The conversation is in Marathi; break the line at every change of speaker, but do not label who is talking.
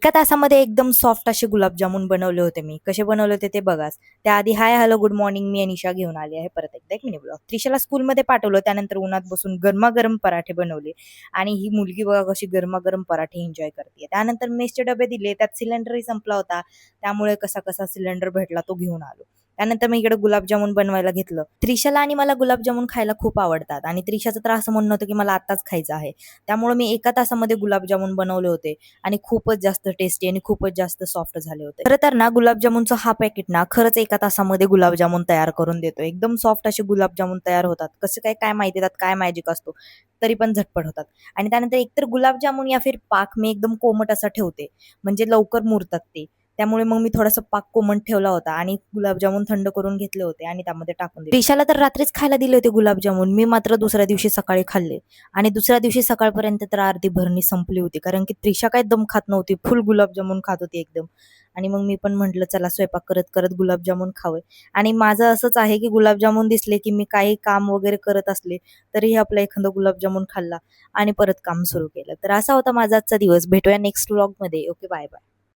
एका तासामध्ये एकदम सॉफ्ट असे गुलाबजामुन बनवले होते मी. कसे बनवले होते ते बघाच. त्याआधी हाय हॅलो गुड मॉर्निंग, मी अनिशा घेऊन आली आहे परत एकदा एक मिनी ब्लॉग. त्रिशाला स्कूलमध्ये पाठवलं, त्यानंतर उन्हात बसून गरमागरम पराठे बनवले आणि ही मुलगी बघा कशी गरमागरम पराठे एन्जॉय करते. त्यानंतर मेसचे डबे दिले, त्यात सिलेंडरही संपला होता, त्यामुळे कसा कसा सिलेंडर भेटला तो घेऊन आलो. त्यानंतर मी इकडे गुलाबजामुन बनवायला घेतलं. त्रिशाला आणि मला गुलाबजामुन खायला खूप आवडतात आणि त्रिशाचं तर असं म्हणणं होतं की मला आत्ताच खायचं आहे. त्यामुळे मी एका तासामध्ये गुलाबजामुन बनवले होते आणि खूपच जास्त टेस्टी आणि खूपच जास्त सॉफ्ट झाले होते. खरं तर ना गुलाबजामुनचं हा पॅकेट ना खरंच एका तासामध्ये गुलाबजामुन तयार करून देतो. एकदम सॉफ्ट असे गुलाबजामुन तयार होतात. कसं काय काय माहिती, त्यात काय मॅजिक असतो, तरी पण झटपट होतात. आणि त्यानंतर एकतर गुलाबजामुन या फिर पाक मी एकदम कोमट असा ठेवते, म्हणजे लवकर मुरतात ते. त्यामुळे मग मी थोडासा पाक कोमट ठेवला होता आणि गुलाबजामुन थंड करून घेतले होते आणि त्यामध्ये टाकून दिले. त्रिशाला तर रात्रीच खायला दिले होते गुलाबजामुन. मी मात्र दुसऱ्या दिवशी सकाळी खाल्ले आणि दुसऱ्या दिवशी सकाळपर्यंत तर अर्धी भरणी संपली होती, कारण की त्रिशा काय दम खात नव्हती, फुल गुलाबजामुन खात होती एकदम. आणि मग मी पण म्हटलं चला स्वयंपाक करत करत गुलाबजामुन खावे. आणि माझं असंच आहे की गुलाबजामुन दिसले की मी काही काम वगैरे करत असले तरीही आपला एखादा गुलाबजामुन खाल्ला आणि परत काम सुरू केलं. तर असा होता माझा आजचा दिवस. भेटूया नेक्स्ट व्लॉग मध्ये. Okay, bye bye.